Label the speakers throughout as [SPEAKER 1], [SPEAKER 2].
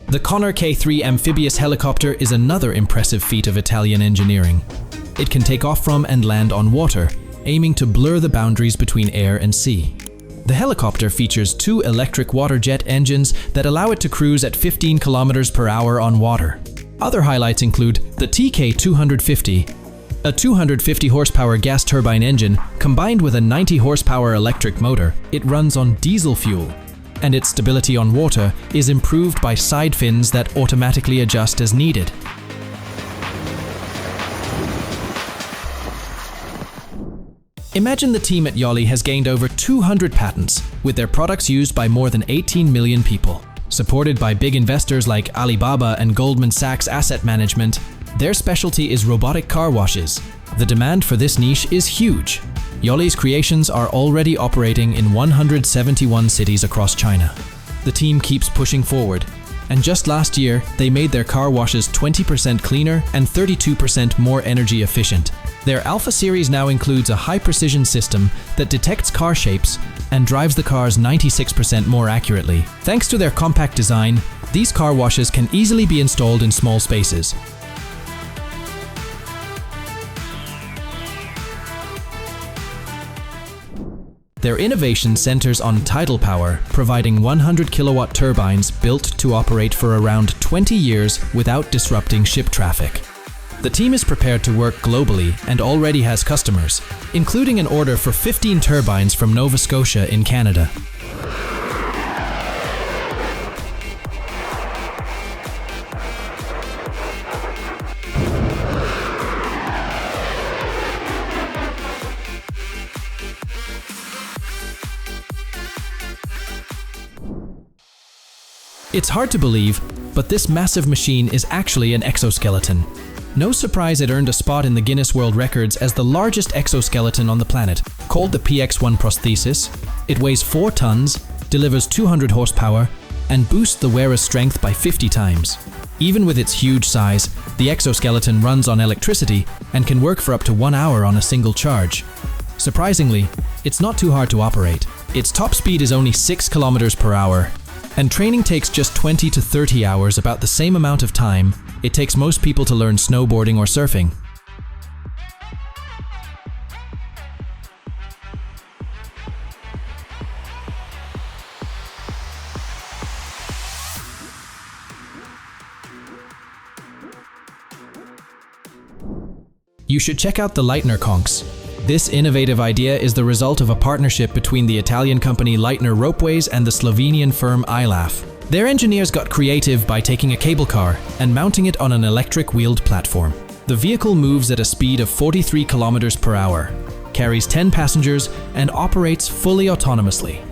[SPEAKER 1] The Connor K3 amphibious helicopter is another impressive feat of Italian engineering. It can take off from and land on water, aiming to blur the boundaries between air and sea. The helicopter features 2 electric water jet engines that allow it to cruise at 15 kilometers per hour on water. Other highlights include the TK250, a 250 horsepower gas turbine engine combined with a 90 horsepower electric motor. It runs on diesel fuel, and its stability on water is improved by side fins that automatically adjust as needed. Imagine the team at Yoli has gained over 200 patents, with their products used by more than 18 million people. Supported by big investors like Alibaba and Goldman Sachs Asset Management, their specialty is robotic car washes. The demand for this niche is huge. Yoli's creations are already operating in 171 cities across China. The team keeps pushing forward, and just last year, they made their car washes 20% cleaner and 32% more energy efficient. Their Alpha series now includes a high-precision system that detects car shapes and drives the cars 96% more accurately. Thanks to their compact design, these car washes can easily be installed in small spaces. Their innovation centers on tidal power, providing 100 kilowatt turbines built to operate for around 20 years without disrupting ship traffic. The team is prepared to work globally and already has customers, including an order for 15 turbines from Nova Scotia in Canada. It's hard to believe, but this massive machine is actually an exoskeleton. No surprise it earned a spot in the Guinness World Records as the largest exoskeleton on the planet. Called the PX1 prosthesis, it weighs 4 tons, delivers 200 horsepower, and boosts the wearer's strength by 50 times. Even with its huge size, the exoskeleton runs on electricity and can work for up to 1 hour on a single charge. Surprisingly, it's not too hard to operate. Its top speed is only 6 kilometers per hour, and training takes just 20 to 30 hours, about the same amount of time it takes most people to learn snowboarding or surfing. You should check out the Leitner conchs. This innovative idea is the result of a partnership between the Italian company Leitner Ropeways and the Slovenian firm ILAF. Their engineers got creative by taking a cable car and mounting it on an electric wheeled platform. The vehicle moves at a speed of 43 kilometers per hour, carries 10 passengers, and operates fully autonomously.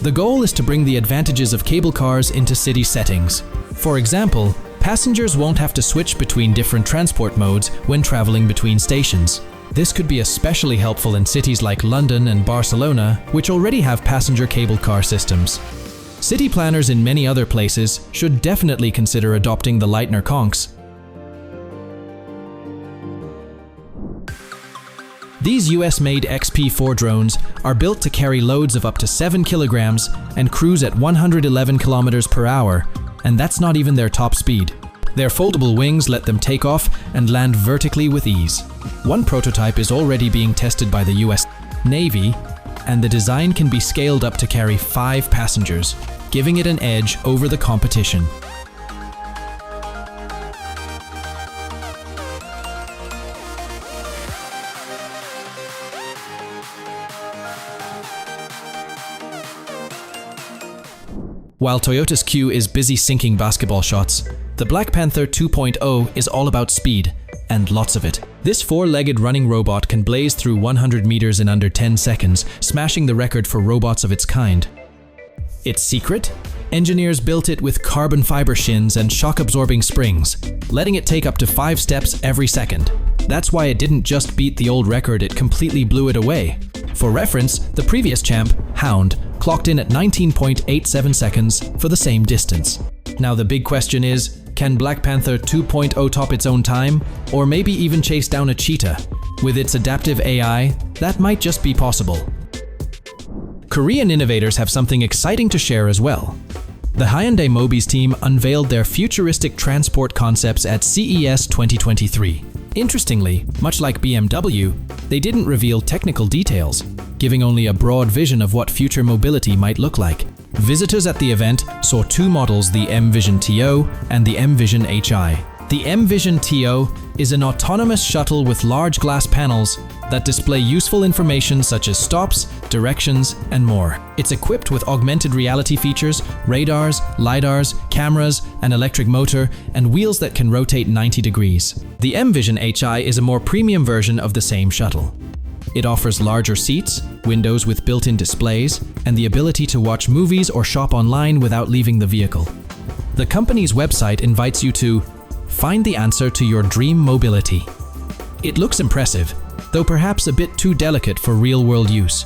[SPEAKER 1] The goal is to bring the advantages of cable cars into city settings. For example, passengers won't have to switch between different transport modes when traveling between stations. This could be especially helpful in cities like London and Barcelona, which already have passenger cable car systems. City planners in many other places should definitely consider adopting the Leitner conchs. These US-made XP4 drones are built to carry loads of up to 7 kilograms and cruise at 111 kilometers per hour, and that's not even their top speed. Their foldable wings let them take off and land vertically with ease. One prototype is already being tested by the US Navy, and the design can be scaled up to carry 5 passengers, giving it an edge over the competition. While Toyota's Q is busy sinking basketball shots, the Black Panther 2.0 is all about speed, and lots of it. This 4-legged running robot can blaze through 100 meters in under 10 seconds, smashing the record for robots of its kind. Its secret? Engineers built it with carbon fiber shins and shock-absorbing springs, letting it take up to 5 steps every second. That's why it didn't just beat the old record, it completely blew it away. For reference, the previous champ, Hound, clocked in at 19.87 seconds for the same distance. Now the big question is, can Black Panther 2.0 top its own time, or maybe even chase down a cheetah? With its adaptive AI, that might just be possible. Korean innovators have something exciting to share as well. The Hyundai Mobis team unveiled their futuristic transport concepts at CES 2023. Interestingly, much like BMW, they didn't reveal technical details, giving only a broad vision of what future mobility might look like. Visitors at the event saw two models, the M-Vision TO and the M-Vision HI. The M-Vision TO is an autonomous shuttle with large glass panels that display useful information such as stops, directions, and more. It's equipped with augmented reality features, radars, lidars, cameras, an electric motor, and wheels that can rotate 90 degrees. The M-Vision HI is a more premium version of the same shuttle. It offers larger seats, windows with built-in displays, and the ability to watch movies or shop online without leaving the vehicle. The company's website invites you to find the answer to your dream mobility. It looks impressive, though perhaps a bit too delicate for real-world use.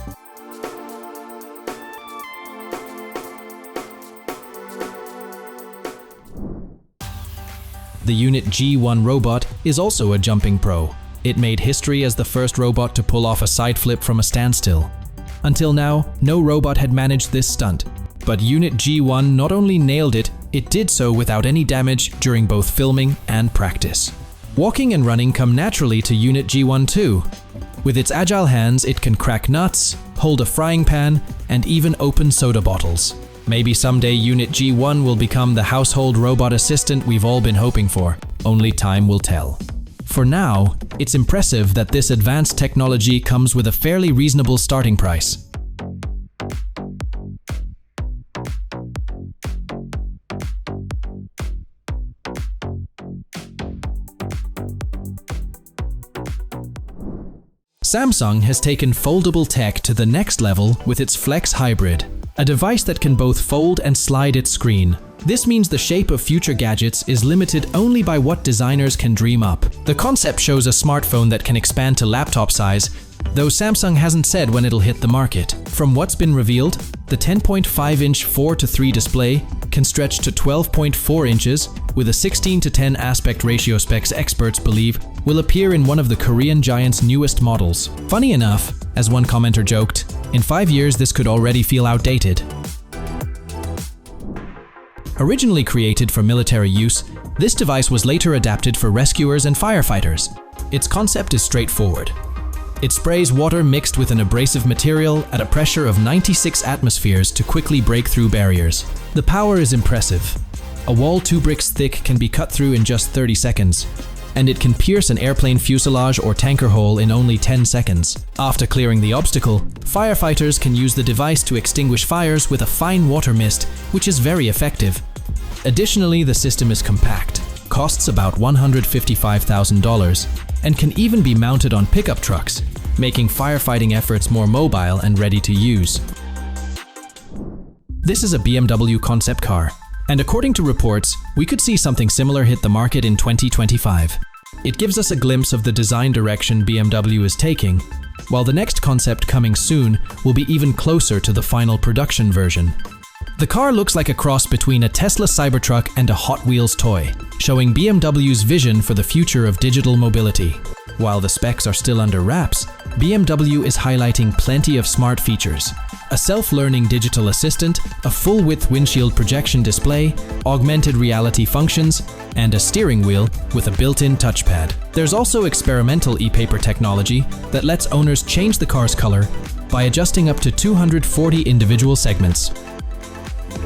[SPEAKER 1] The Unit G1 robot is also a jumping pro. It made history as the first robot to pull off a side flip from a standstill. Until now, no robot had managed this stunt, but Unit G1 not only nailed it, it did so without any damage during both filming and practice. Walking and running come naturally to Unit G1 too. With its agile hands, it can crack nuts, hold a frying pan, and even open soda bottles. Maybe someday Unit G1 will become the household robot assistant we've all been hoping for. Only time will tell. For now, it's impressive that this advanced technology comes with a fairly reasonable starting price. Samsung has taken foldable tech to the next level with its Flex Hybrid, a device that can both fold and slide its screen. This means the shape of future gadgets is limited only by what designers can dream up. The concept shows a smartphone that can expand to laptop size, though Samsung hasn't said when it'll hit the market. From what's been revealed, the 10.5-inch 4:3 display can stretch to 12.4 inches, with a 16:10 aspect ratio specs experts believe will appear in one of the Korean giant's newest models. Funny enough, as one commenter joked, in 5 years this could already feel outdated. Originally created for military use, this device was later adapted for rescuers and firefighters. Its concept is straightforward. It sprays water mixed with an abrasive material at a pressure of 96 atmospheres to quickly break through barriers. The power is impressive. A wall 2 bricks thick can be cut through in just 30 seconds, and it can pierce an airplane fuselage or tanker hull in only 10 seconds. After clearing the obstacle, firefighters can use the device to extinguish fires with a fine water mist, which is very effective. Additionally, the system is compact, costs about $155,000, and can even be mounted on pickup trucks, making firefighting efforts more mobile and ready to use. This is a BMW concept car, and according to reports, we could see something similar hit the market in 2025. It gives us a glimpse of the design direction BMW is taking, while the next concept coming soon will be even closer to the final production version. The car looks like a cross between a Tesla Cybertruck and a Hot Wheels toy, showing BMW's vision for the future of digital mobility. While the specs are still under wraps, BMW is highlighting plenty of smart features. A self-learning digital assistant, a full-width windshield projection display, augmented reality functions, and a steering wheel with a built-in touchpad. There's also experimental e-paper technology that lets owners change the car's color by adjusting up to 240 individual segments.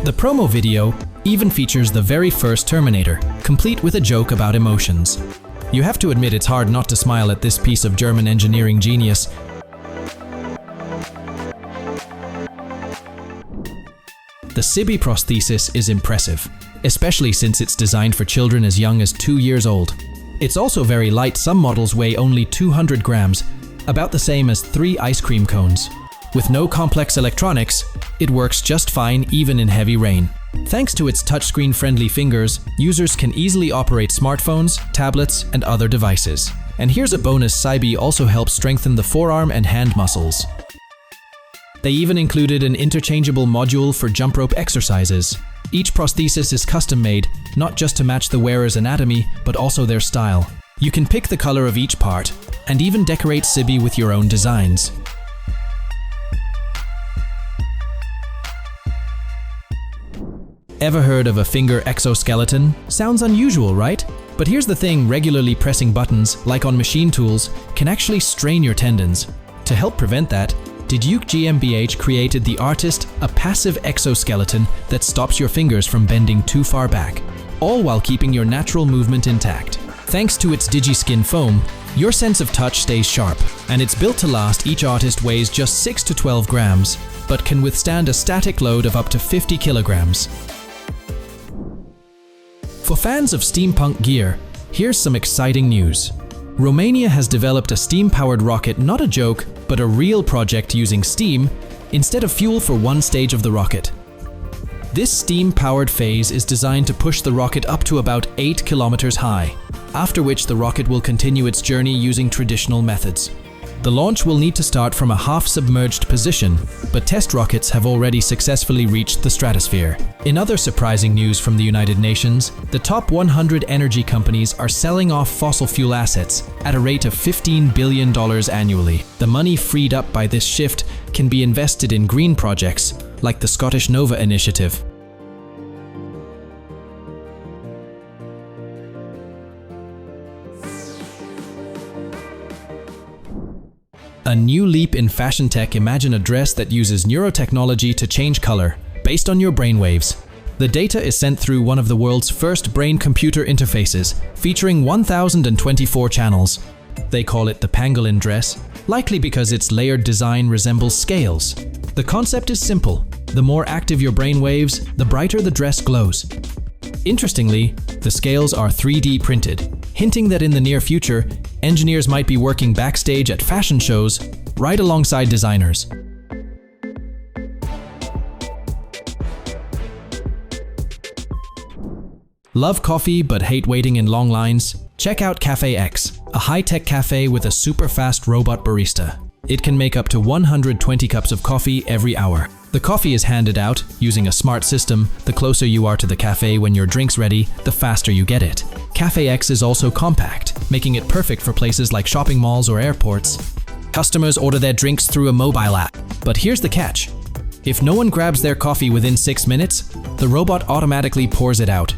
[SPEAKER 1] The promo video even features the very first Terminator, complete with a joke about emotions. You have to admit it's hard not to smile at this piece of German engineering genius. The Sibi prosthesis is impressive, especially since it's designed for children as young as 2 years old. It's also very light. Some models weigh only 200 grams, about the same as 3 ice cream cones. With no complex electronics, it works just fine even in heavy rain. Thanks to its touchscreen-friendly fingers, users can easily operate smartphones, tablets, and other devices. And here's a bonus: Sibi also helps strengthen the forearm and hand muscles. They even included an interchangeable module for jump rope exercises. Each prosthesis is custom-made, not just to match the wearer's anatomy, but also their style. You can pick the color of each part, and even decorate Sibi with your own designs. Ever heard of a finger exoskeleton? Sounds unusual, right? But here's the thing, regularly pressing buttons, like on machine tools, can actually strain your tendons. To help prevent that, Deduke GmbH created the Artist, a passive exoskeleton that stops your fingers from bending too far back, all while keeping your natural movement intact. Thanks to its DigiSkin foam, your sense of touch stays sharp, and it's built to last. Each Artist weighs just 6 to 12 grams, but can withstand a static load of up to 50 kilograms. For fans of steampunk gear, here's some exciting news. Romania has developed a steam-powered rocket, not a joke, but a real project using steam instead of fuel for one stage of the rocket. This steam-powered phase is designed to push the rocket up to about 8 kilometers high, after which the rocket will continue its journey using traditional methods. The launch will need to start from a half-submerged position, but test rockets have already successfully reached the stratosphere. In other surprising news from the United Nations, the top 100 energy companies are selling off fossil fuel assets at a rate of $15 billion annually. The money freed up by this shift can be invested in green projects, like the Scottish Nova initiative. A new leap in fashion tech. Imagine a dress that uses neurotechnology to change color, based on your brainwaves. The data is sent through one of the world's first brain-computer interfaces, featuring 1,024 channels. They call it the pangolin dress, likely because its layered design resembles scales. The concept is simple. The more active your brainwaves, the brighter the dress glows. Interestingly, the scales are 3D printed, hinting that in the near future, engineers might be working backstage at fashion shows right alongside designers. Love coffee but hate waiting in long lines? Check out Cafe X, a high-tech cafe with a super-fast robot barista. It can make up to 120 cups of coffee every hour. The coffee is handed out using a smart system. The closer you are to the cafe when your drink's ready, the faster you get it. Cafe X is also compact, making it perfect for places like shopping malls or airports. Customers order their drinks through a mobile app. But here's the catch. If no one grabs their coffee within 6 minutes, the robot automatically pours it out.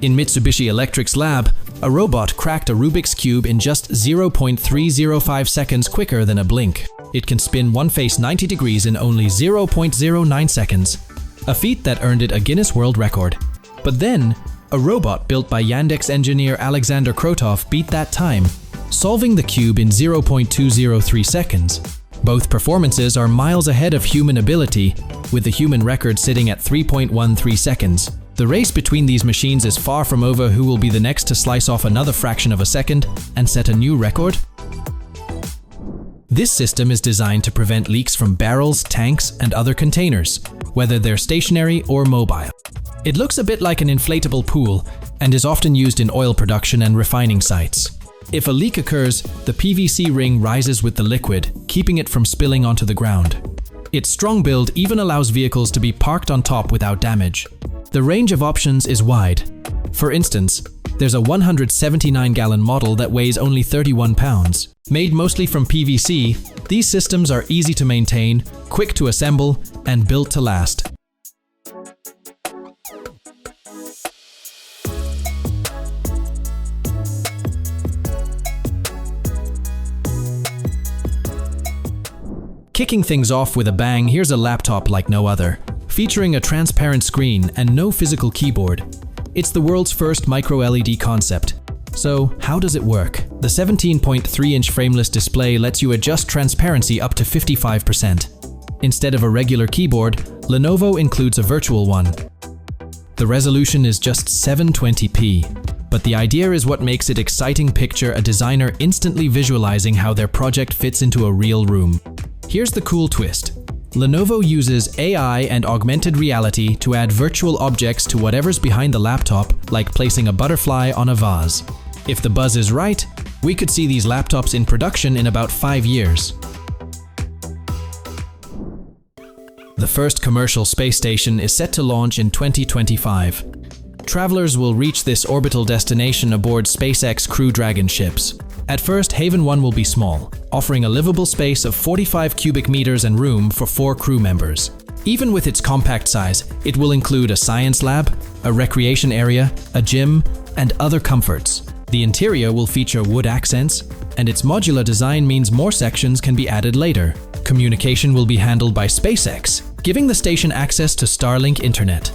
[SPEAKER 1] In Mitsubishi Electric's lab, a robot cracked a Rubik's Cube in just 0.305 seconds quicker than a blink. It can spin one face 90 degrees in only 0.09 seconds, a feat that earned it a Guinness World Record. But then, a robot built by Yandex engineer Alexander Krotov beat that time, solving the cube in 0.203 seconds. Both performances are miles ahead of human ability, with the human record sitting at 3.13 seconds. The race between these machines is far from over. Who will be the next to slice off another fraction of a second and set a new record? This system is designed to prevent leaks from barrels, tanks, and other containers, whether they're stationary or mobile. It looks a bit like an inflatable pool and is often used in oil production and refining sites. If a leak occurs, the PVC ring rises with the liquid, keeping it from spilling onto the ground. Its strong build even allows vehicles to be parked on top without damage. The range of options is wide. For instance, there's a 179-gallon model that weighs only 31 pounds. Made mostly from PVC, these systems are easy to maintain, quick to assemble, and built to last. Kicking things off with a bang, here's a laptop like no other, featuring a transparent screen and no physical keyboard. It's the world's first micro-LED concept. So, how does it work? The 17.3-inch frameless display lets you adjust transparency up to 55%. Instead of a regular keyboard, Lenovo includes a virtual one. The resolution is just 720p. But the idea is what makes it exciting. Picture a designer instantly visualizing how their project fits into a real room. Here's the cool twist. Lenovo uses AI and augmented reality to add virtual objects to whatever's behind the laptop, like placing a butterfly on a vase. If the buzz is right, we could see these laptops in production in about 5 years. The first commercial space station is set to launch in 2025. Travelers will reach this orbital destination aboard SpaceX Crew Dragon ships. At first, Haven 1 will be small, offering a livable space of 45 cubic meters and room for 4 crew members. Even with its compact size, it will include a science lab, a recreation area, a gym, and other comforts. The interior will feature wood accents, and its modular design means more sections can be added later. Communication will be handled by SpaceX, giving the station access to Starlink internet.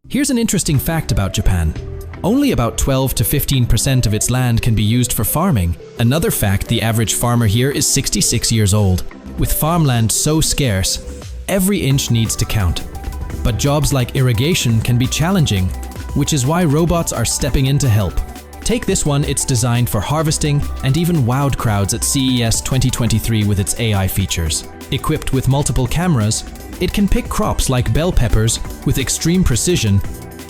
[SPEAKER 1] Here's an interesting fact about Japan. Only about 12 to 15% of its land can be used for farming. Another fact, the average farmer here is 66 years old. With farmland so scarce, every inch needs to count. But jobs like irrigation can be challenging, which is why robots are stepping in to help. Take this one, it's designed for harvesting and even wowed crowds at CES 2023 with its AI features. Equipped with multiple cameras, it can pick crops like bell peppers with extreme precision,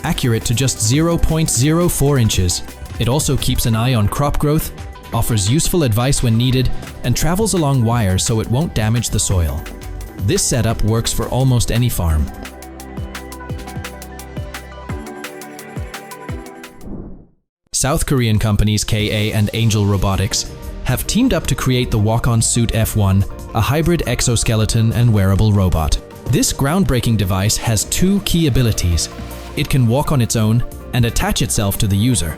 [SPEAKER 1] accurate to just 0.04 inches. It also keeps an eye on crop growth, offers useful advice when needed, and travels along wires so it won't damage the soil. This setup works for almost any farm. South Korean companies KA and Angel Robotics have teamed up to create the Walk-On Suit F1, a hybrid exoskeleton and wearable robot. This groundbreaking device has 2 key abilities. It can walk on its own and attach itself to the user.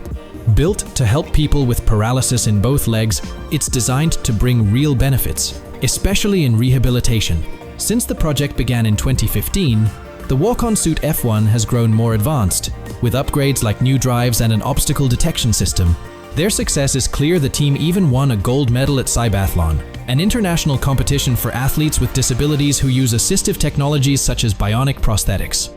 [SPEAKER 1] Built to help people with paralysis in both legs, it's designed to bring real benefits, especially in rehabilitation. Since the project began in 2015, the Walk-On Suit F1 has grown more advanced, with upgrades like new drives and an obstacle detection system. Their success is clear. The team even won a gold medal at Cybathlon, an international competition for athletes with disabilities who use assistive technologies such as bionic prosthetics.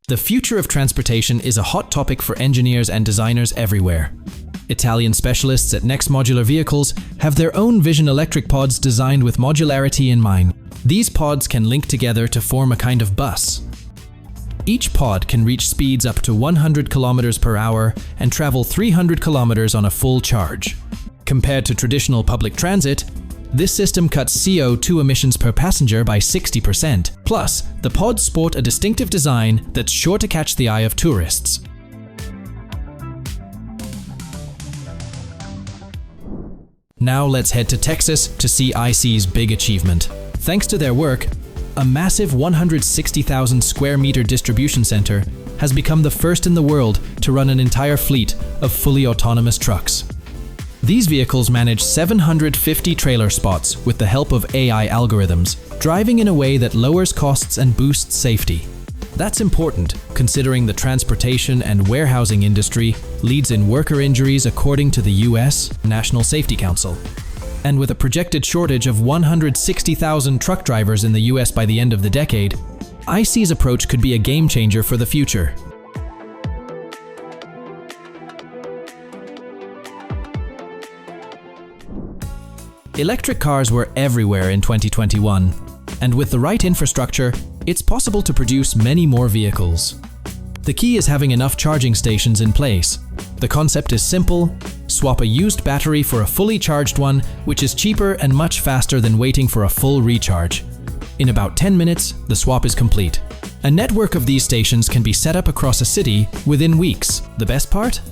[SPEAKER 1] The future of transportation is a hot topic for engineers and designers everywhere. Italian specialists at Next Modular Vehicles have their own vision electric pods designed with modularity in mind. These pods can link together to form a kind of bus. Each pod can reach speeds up to 100 kilometers per hour and travel 300 kilometers on a full charge. Compared to traditional public transit, this system cuts CO2 emissions per passenger by 60%. Plus, the pods sport a distinctive design that's sure to catch the eye of tourists. Now let's head to Texas to see IC's big achievement. Thanks to their work, a massive 160,000 square meter distribution center has become the first in the world to run an entire fleet of fully autonomous trucks. These vehicles manage 750 trailer spots with the help of AI algorithms, driving in a way that lowers costs and boosts safety. That's important, considering the transportation and warehousing industry leads in worker injuries according to the US National Safety Council. And with a projected shortage of 160,000 truck drivers in the US by the end of the decade, IC's approach could be a game changer for the future. Electric cars were everywhere in 2021, and with the right infrastructure, it's possible to produce many more vehicles. The key is having enough charging stations in place. The concept is simple: swap a used battery for a fully charged one, which is cheaper and much faster than waiting for a full recharge. In about 10 minutes, the swap is complete. A network of these stations can be set up across a city within weeks. The best part?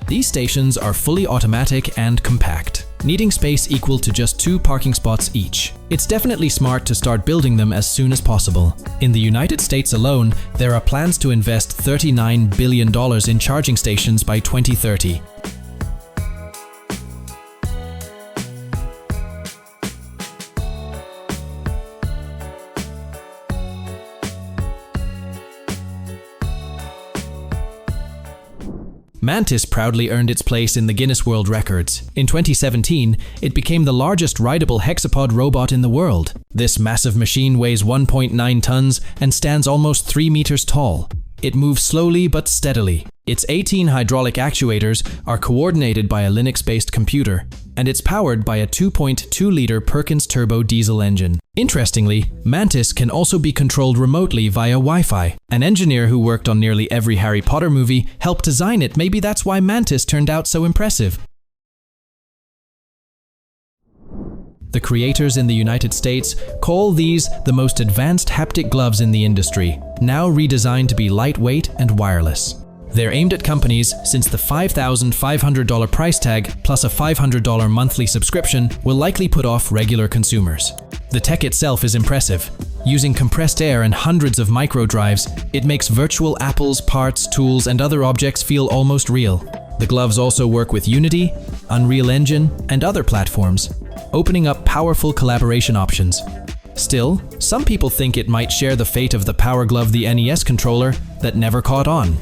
[SPEAKER 1] These stations are fully automatic and compact, needing space equal to just 2 parking spots each. It's definitely smart to start building them as soon as possible. In the United States alone, there are plans to invest $39 billion in charging stations by 2030. Mantis proudly earned its place in the Guinness World Records. In 2017, it became the largest rideable hexapod robot in the world. This massive machine weighs 1.9 tons and stands almost 3 meters tall. It moves slowly but steadily. Its 18 hydraulic actuators are coordinated by a Linux-based computer. and it's powered by a 2.2-liter Perkins turbo diesel engine. Interestingly, Mantis can also be controlled remotely via Wi-Fi. An engineer who worked on nearly every Harry Potter movie helped design it. Maybe that's why Mantis turned out so impressive. The creators in the United States call these the most advanced haptic gloves in the industry, now redesigned to be lightweight and wireless. They're aimed at companies since the $5,500 price tag plus a $500 monthly subscription will likely put off regular consumers. The tech itself is impressive. Using compressed air and hundreds of microdrives, it makes virtual apples, parts, tools, and other objects feel almost real. The gloves also work with Unity, Unreal Engine, and other platforms, opening up powerful collaboration options. Still, some people think it might share the fate of the Power Glove, the NES controller that never caught on.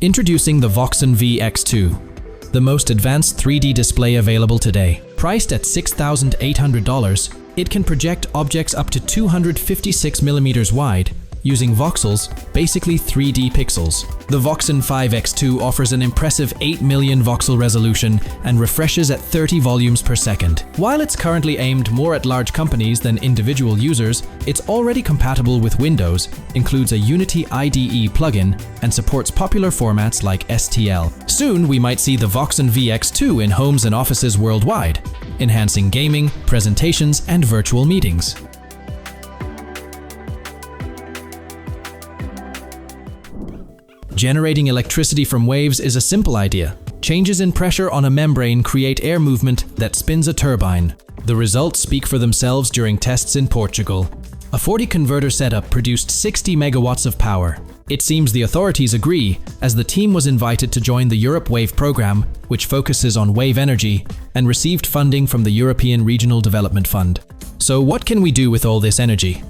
[SPEAKER 1] Introducing the Voxon VX2, the most advanced 3D display available today. Priced at $6,800, it can project objects up to 256 millimeters wide, using voxels, basically 3D pixels. The Voxon 5X2 offers an impressive 8 million voxel resolution and refreshes at 30 volumes per second. While it's currently aimed more at large companies than individual users, it's already compatible with Windows, includes a Unity IDE plugin, and supports popular formats like STL. Soon, we might see the Voxon VX2 in homes and offices worldwide, enhancing gaming, presentations, and virtual meetings. Generating electricity from waves is a simple idea. Changes in pressure on a membrane create air movement that spins a turbine. The results speak for themselves during tests in Portugal. A 40 converter setup produced 60 megawatts of power. It seems the authorities agree, as the team was invited to join the Europe Wave program, which focuses on wave energy, and received funding from the European Regional Development Fund. So what can we do with all this energy?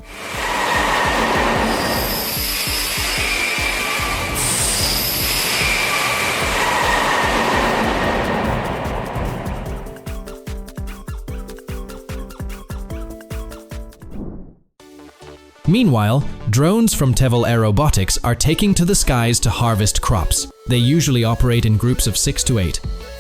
[SPEAKER 1] Meanwhile, drones from Tevel Aerobotics are taking to the skies to harvest crops. They usually operate in groups of 6 to 8,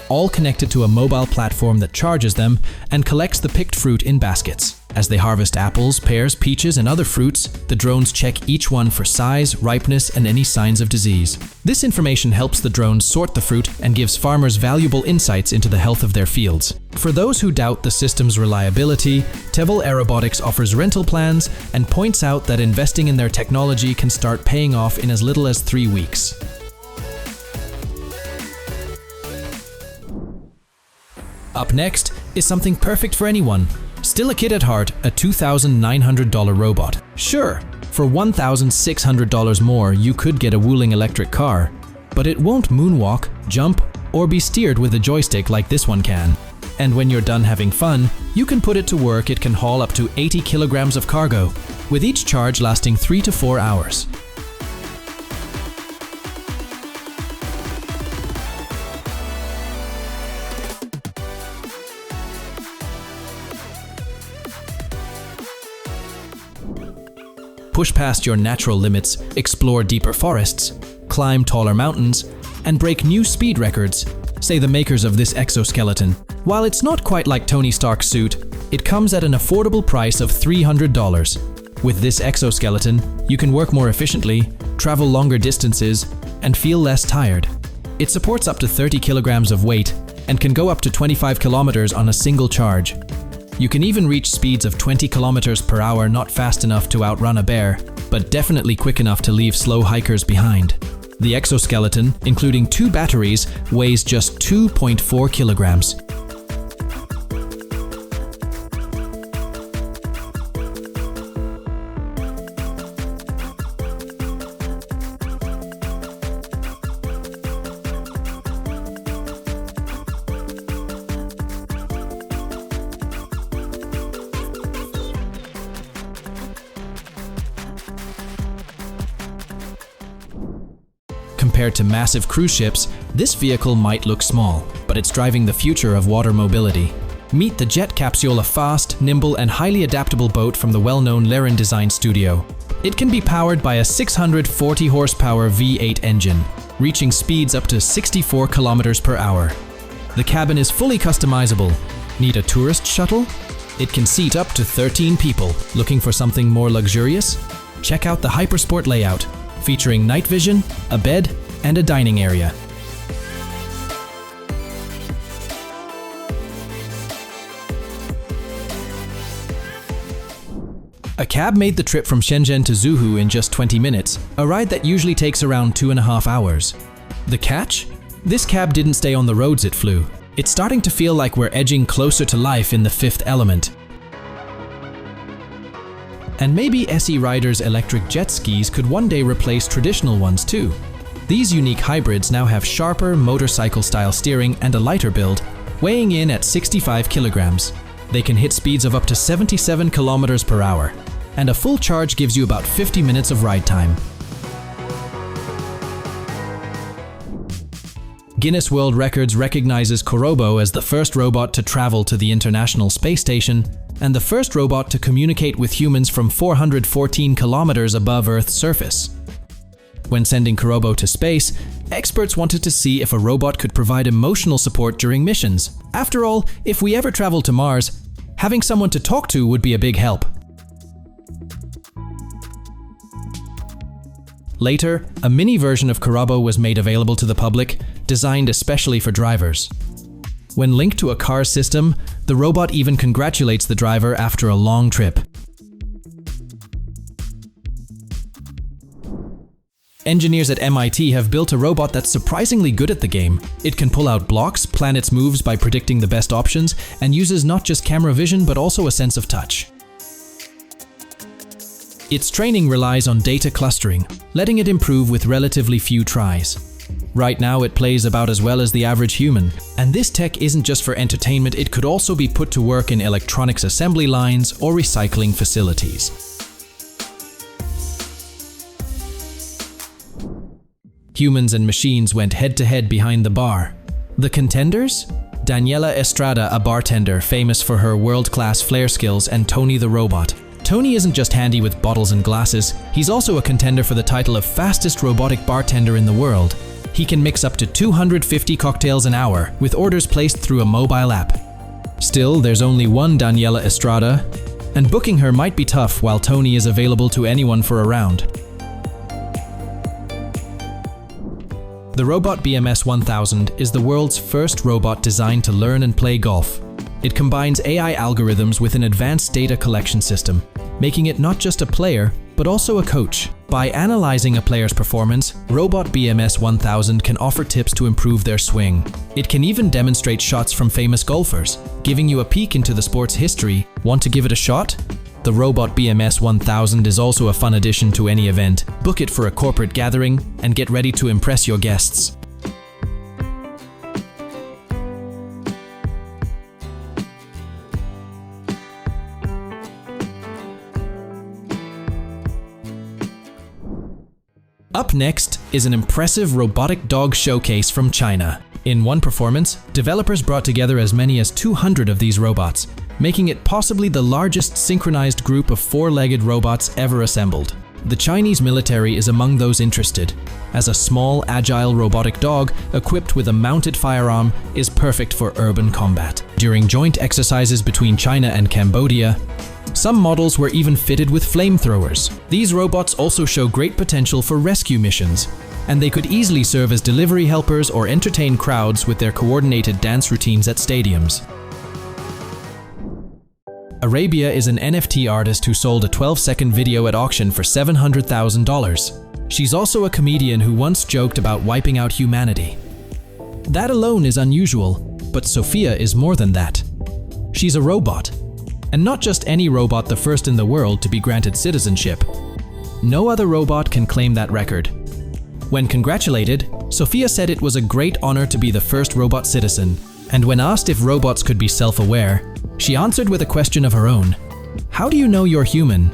[SPEAKER 1] all connected to a mobile platform that charges them and collects the picked fruit in baskets. As they harvest apples, pears, peaches, and other fruits, the drones check each one for size, ripeness, and any signs of disease. This information helps the drones sort the fruit and gives farmers valuable insights into the health of their fields. For those who doubt the system's reliability, Tevel Aerobotics offers rental plans and points out that investing in their technology can start paying off in as little as 3 weeks. Up next is something perfect for anyone. Still a kid at heart, a $2,900 robot. Sure, for $1,600 more, you could get a Wuling electric car, but it won't moonwalk, jump, or be steered with a joystick like this one can. And when you're done having fun, you can put it to work. It can haul up to 80 kilograms of cargo, with each charge lasting 3 to 4 hours. Push past your natural limits, explore deeper forests, climb taller mountains, and break new speed records, say the makers of this exoskeleton. While it's not quite like Tony Stark's suit, it comes at an affordable price of $300. With this exoskeleton, you can work more efficiently, travel longer distances, and feel less tired. It supports up to 30 kilograms of weight and can go up to 25 kilometers on a single charge. You can even reach speeds of 20 kilometers per hour, not fast enough to outrun a bear, but definitely quick enough to leave slow hikers behind. The exoskeleton, including 2 batteries, weighs just 2.4 kilograms. Compared to massive cruise ships, this vehicle might look small, but it's driving the future of water mobility. Meet the Jet Capsule, a fast, nimble, and highly adaptable boat from the well-known Laren Design Studio. It can be powered by a 640 horsepower V8 engine. reaching speeds up to 64 kilometers per hour. The cabin is fully customizable. Need a tourist shuttle? It can seat up to 13 people. Looking for something more luxurious? Check out the Hypersport layout, featuring night vision, a bed, and a dining area. A cab made the trip from Shenzhen to Zhuhai in just 20 minutes, a ride that usually takes around 2.5 hours. The catch? This cab didn't stay on the roads it flew. It's starting to feel like we're edging closer to life in the fifth element. And maybe SE Rider's electric jet skis could one day replace traditional ones too. These unique hybrids now have sharper motorcycle-style steering and a lighter build, weighing in at 65 kilograms. They can hit speeds of up to 77 kilometers per hour, and a full charge gives you about 50 minutes of ride time. Guinness World Records recognizes Korobo as the first robot to travel to the International Space Station and the first robot to communicate with humans from 414 kilometers above Earth's surface. When sending Korobo to space, experts wanted to see if a robot could provide emotional support during missions. After all, if we ever travel to Mars, having someone to talk to would be a big help. Later, a mini version of Korobo was made available to the public, designed especially for drivers. When linked to a car's system, the robot even congratulates the driver after a long trip. Engineers at MIT have built a robot that's surprisingly good at the game. It can pull out blocks, plan its moves by predicting the best options, and uses not just camera vision but also a sense of touch. Its training relies on data clustering, letting it improve with relatively few tries. Right now it plays about as well as the average human, and this tech isn't just for entertainment, it could also be put to work in electronics assembly lines or recycling facilities. Humans and machines went head-to-head behind the bar. The contenders? Daniela Estrada, a bartender famous for her world-class flair skills, and Tony the robot. Tony isn't just handy with bottles and glasses, he's also a contender for the title of fastest robotic bartender in the world. He can mix up to 250 cocktails an hour, with orders placed through a mobile app. Still, there's only one Daniela Estrada, and booking her might be tough while Tony is available to anyone for a round. The Robot BMS 1000 is the world's first robot designed to learn and play golf. It combines AI algorithms with an advanced data collection system, making it not just a player, but also a coach. By analyzing a player's performance, Robot BMS 1000 can offer tips to improve their swing. It can even demonstrate shots from famous golfers, giving you a peek into the sport's history. Want to give it a shot? The Robot BMS 1000 is also a fun addition to any event. Book it for a corporate gathering and get ready to impress your guests. Up next is an impressive robotic dog showcase from China. In one performance, developers brought together as many as 200 of these robots, making it possibly the largest synchronized group of four-legged robots ever assembled. The Chinese military is among those interested, as a small, agile robotic dog equipped with a mounted firearm is perfect for urban combat. During joint exercises between China and Cambodia, some models were even fitted with flamethrowers. These robots also show great potential for rescue missions, and they could easily serve as delivery helpers or entertain crowds with their coordinated dance routines at stadiums. Arabia is an NFT artist who sold a 12-second video at auction for $700,000. She's also a comedian who once joked about wiping out humanity. That alone is unusual, but Sophia is more than that. She's a robot. And not just any robot, the first in the world to be granted citizenship. No other robot can claim that record. When congratulated, Sophia said it was a great honor to be the first robot citizen, and when asked if robots could be self-aware, she answered with a question of her own. How do you know you're human?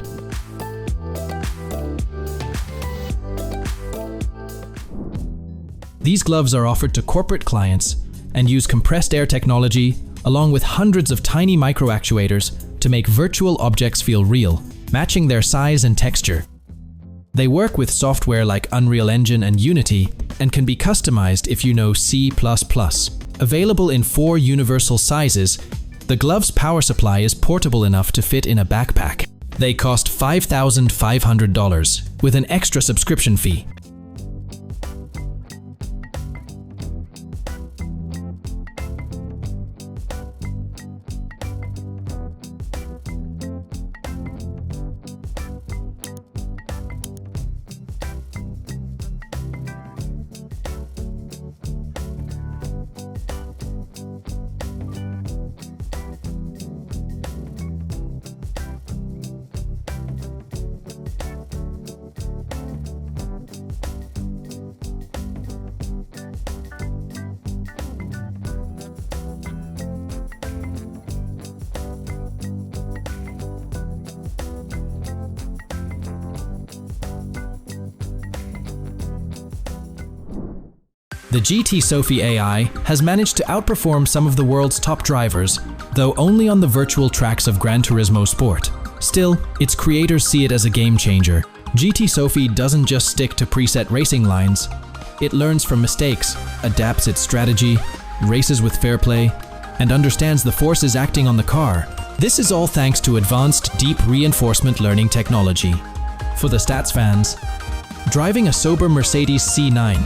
[SPEAKER 1] These gloves are offered to corporate clients and use compressed air technology along with hundreds of tiny micro-actuators to make virtual objects feel real, matching their size and texture. They work with software like Unreal Engine and Unity and can be customized if you know C++. Available in 4 universal sizes, the glove's power supply is portable enough to fit in a backpack. They cost $5,500 with an extra subscription fee. The GT Sophie AI has managed to outperform some of the world's top drivers, though only on the virtual tracks of Gran Turismo Sport. Still, its creators see it as a game changer. GT Sophie doesn't just stick to preset racing lines. It learns from mistakes, adapts its strategy, races with fair play, and understands the forces acting on the car. This is all thanks to advanced deep reinforcement learning technology. For the stats fans, driving a sober Mercedes C9,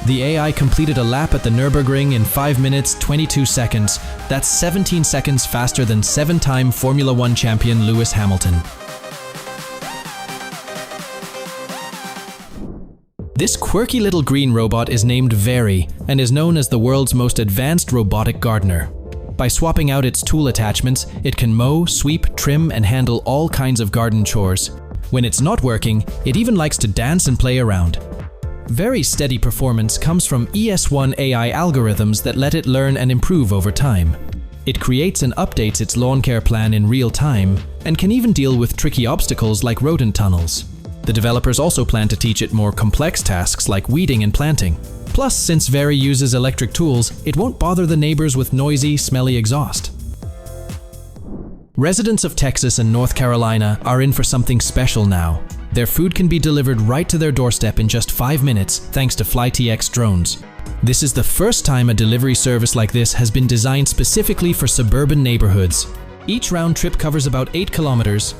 [SPEAKER 1] the AI completed a lap at the Nürburgring in 5 minutes 22 seconds. That's 17 seconds faster than 7-time Formula 1 champion Lewis Hamilton. This quirky little green robot is named Very and is known as the world's most advanced robotic gardener. By swapping out its tool attachments, it can mow, sweep, trim, and handle all kinds of garden chores. When it's not working, it even likes to dance and play around. Very steady performance comes from ES1 AI algorithms that let it learn and improve over time. It creates and updates its lawn care plan in real time and can even deal with tricky obstacles like rodent tunnels. The developers also plan to teach it more complex tasks like weeding and planting. Plus, since Very uses electric tools, it won't bother the neighbors with noisy, smelly exhaust. Residents of Texas and North Carolina are in for something special now. Their food can be delivered right to their doorstep in just 5 minutes thanks to FlyTX drones. This is the first time a delivery service like this has been designed specifically for suburban neighborhoods. Each round trip covers about 8 kilometers,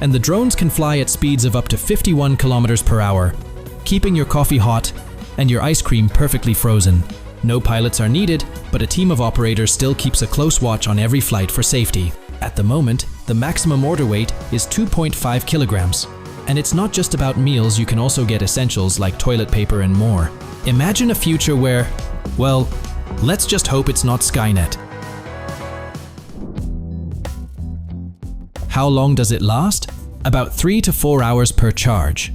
[SPEAKER 1] and the drones can fly at speeds of up to 51 kilometers per hour, keeping your coffee hot and your ice cream perfectly frozen. No pilots are needed, but a team of operators still keeps a close watch on every flight for safety. At the moment, the maximum order weight is 2.5 kilograms. And it's not just about meals, you can also get essentials like toilet paper and more. Imagine a future where, well, let's just hope it's not Skynet. How long does it last? About 3 to 4 hours per charge.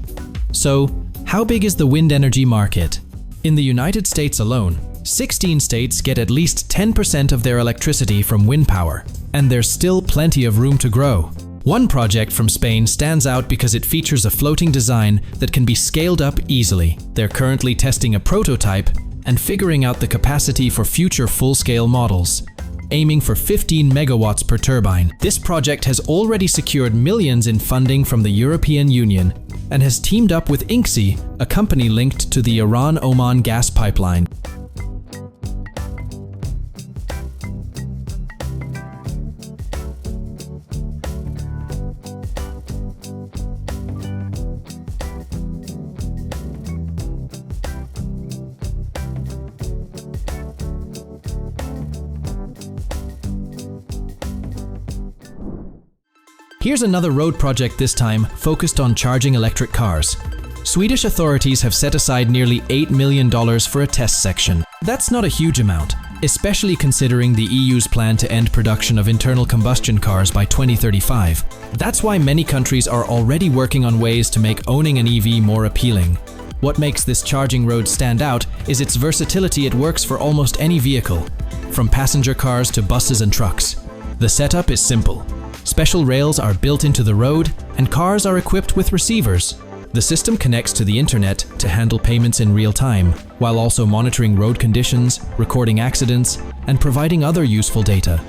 [SPEAKER 1] So, how big is the wind energy market? In the United States alone, 16 states get at least 10% of their electricity from wind power, and there's still plenty of room to grow. One project from Spain stands out because it features a floating design that can be scaled up easily. They're currently testing a prototype and figuring out the capacity for future full-scale models, aiming for 15 megawatts per turbine. This project has already secured millions in funding from the European Union and has teamed up with Inxi, a company linked to the Iran-Oman gas pipeline. Here's another road project, this time focused on charging electric cars. Swedish authorities have set aside nearly $8 million for a test section. That's not a huge amount, especially considering the EU's plan to end production of internal combustion cars by 2035. That's why many countries are already working on ways to make owning an EV more appealing. What makes this charging road stand out is its versatility. It works for almost any vehicle, from passenger cars to buses and trucks. The setup is simple. Special rails are built into the road, and cars are equipped with receivers. The system connects to the internet to handle payments in real time, while also monitoring road conditions, recording accidents, and providing other useful data.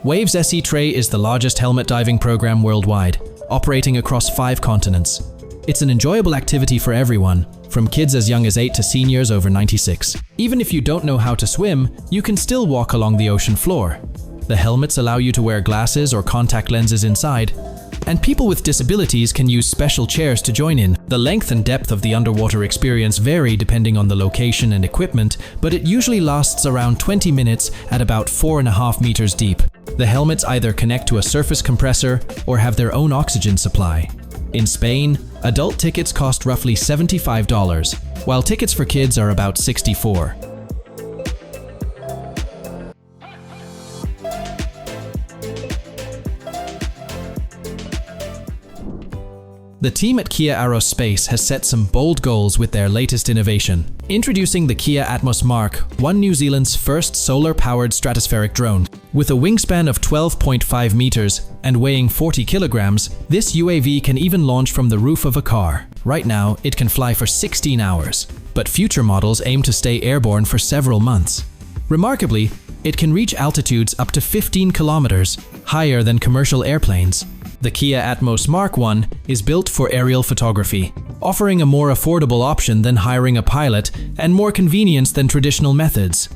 [SPEAKER 1] Waves SE Tray is the largest helmet diving program worldwide, operating across 5 continents. It's an enjoyable activity for everyone, from kids as young as 8 to seniors over 96. Even if you don't know how to swim, you can still walk along the ocean floor. The helmets allow you to wear glasses or contact lenses inside, and people with disabilities can use special chairs to join in. The length and depth of the underwater experience vary depending on the location and equipment, but it usually lasts around 20 minutes at about 4.5 meters deep. The helmets either connect to a surface compressor or have their own oxygen supply. In Spain, adult tickets cost roughly $75, while tickets for kids are about $64. The team at Kia Aerospace has set some bold goals with their latest innovation. Introducing the Kia Atmos Mark, one New Zealand's first solar-powered stratospheric drone. With a wingspan of 12.5 meters and weighing 40 kilograms, this UAV can even launch from the roof of a car. Right now, it can fly for 16 hours, but future models aim to stay airborne for several months. Remarkably, it can reach altitudes up to 15 kilometers, higher than commercial airplanes. The Kia Atmos Mark I is built for aerial photography, offering a more affordable option than hiring a pilot and more convenience than traditional methods.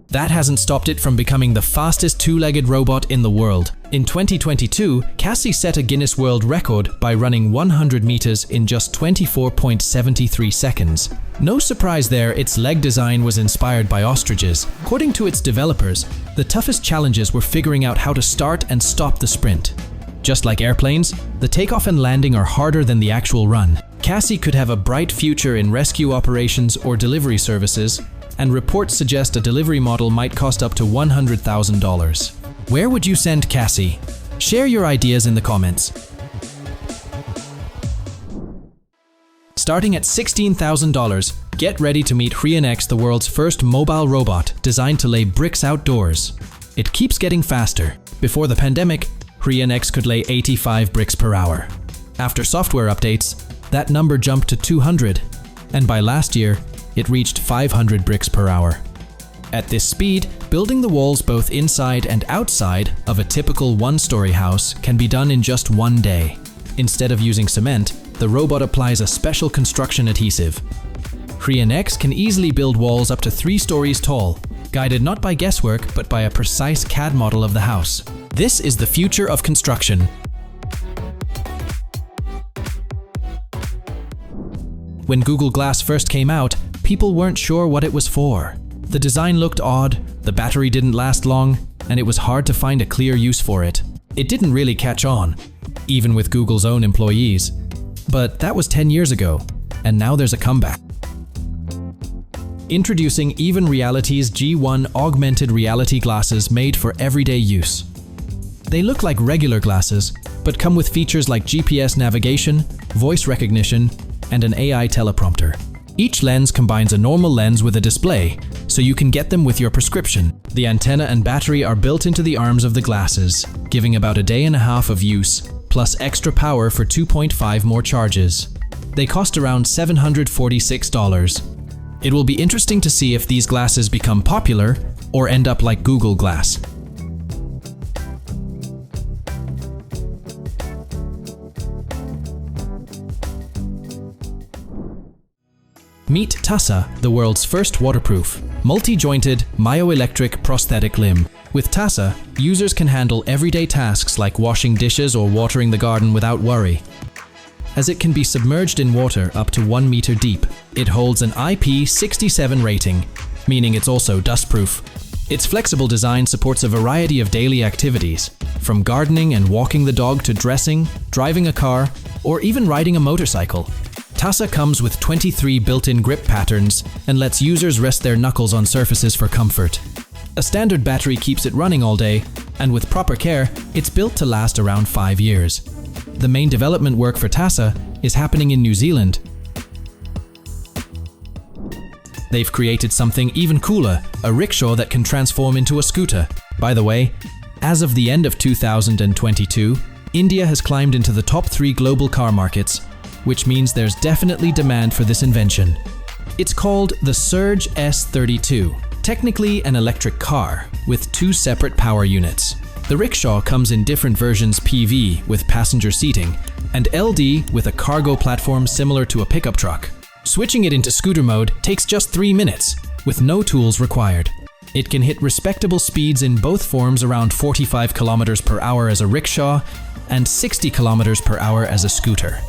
[SPEAKER 1] That hasn't stopped it from becoming the fastest two-legged robot in the world. In 2022, Cassie set a Guinness World Record by running 100 meters in just 24.73 seconds. No surprise there, its leg design was inspired by ostriches. According to its developers, the toughest challenges were figuring out how to start and stop the sprint. Just like airplanes, the takeoff and landing are harder than the actual run. Cassie could have a bright future in rescue operations or delivery services, and reports suggest a delivery model might cost up to $100,000. Where would you send Cassie? Share your ideas in the comments. Starting at $16,000, get ready to meet HrienX, the world's first mobile robot designed to lay bricks outdoors. It keeps getting faster. Before the pandemic, HrienX could lay 85 bricks per hour. After software updates, that number jumped to 200, and by last year, it reached 500 bricks per hour. At this speed, building the walls both inside and outside of a typical one-story house can be done in just one day. Instead of using cement, the robot applies a special construction adhesive. HrienX can easily build walls up to 3 stories tall, guided not by guesswork but by a precise CAD model of the house. This is the future of construction. When Google Glass first came out, people weren't sure what it was for. The design looked odd, the battery didn't last long, and it was hard to find a clear use for it. It didn't really catch on, even with Google's own employees. But that was 10 years ago, and now there's a comeback. Introducing Even Reality's G1 augmented reality glasses made for everyday use. They look like regular glasses, but come with features like GPS navigation, voice recognition, and an AI teleprompter. Each lens combines a normal lens with a display, so you can get them with your prescription. The antenna and battery are built into the arms of the glasses, giving about a day and a half of use, plus extra power for 2.5 more charges. They cost around $746. It will be interesting to see if these glasses become popular or end up like Google Glass. Meet TASA, the world's first waterproof, multi-jointed, myoelectric prosthetic limb. With TASA, users can handle everyday tasks like washing dishes or watering the garden without worry, as it can be submerged in water up to 1 meter deep. It holds an IP67 rating, meaning it's also dustproof. Its flexible design supports a variety of daily activities, from gardening and walking the dog to dressing, driving a car, or even riding a motorcycle. TASA comes with 23 built-in grip patterns and lets users rest their knuckles on surfaces for comfort. A standard battery keeps it running all day, and with proper care, it's built to last around 5 years. The main development work for TASA is happening in New Zealand. They've created something even cooler, a rickshaw that can transform into a scooter. By the way, as of the end of 2022, India has climbed into the top 3 global car markets, which means there's definitely demand for this invention. It's called the Surge S32, technically an electric car with 2 separate power units. The rickshaw comes in different versions: PV with passenger seating and LD with a cargo platform similar to a pickup truck. Switching it into scooter mode takes just 3 minutes, with no tools required. It can hit respectable speeds in both forms, around 45 kilometers per hour as a rickshaw and 60 kilometers per hour as a scooter.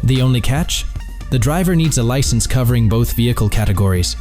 [SPEAKER 1] The only catch? The driver needs a license covering both vehicle categories.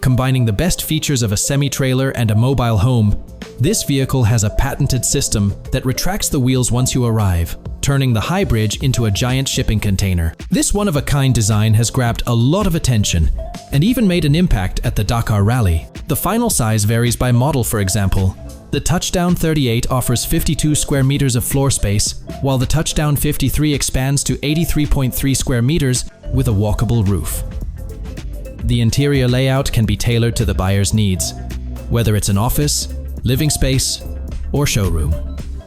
[SPEAKER 1] Combining the best features of a semi-trailer and a mobile home, this vehicle has a patented system that retracts the wheels once you arrive, turning the high bridge into a giant shipping container. This one-of-a-kind design has grabbed a lot of attention and even made an impact at the Dakar Rally. The final size varies by model. For example, the Touchdown 38 offers 52 square meters of floor space, while the Touchdown 53 expands to 83.3 square meters with a walkable roof. The interior layout can be tailored to the buyer's needs, whether it's an office, living space, or showroom.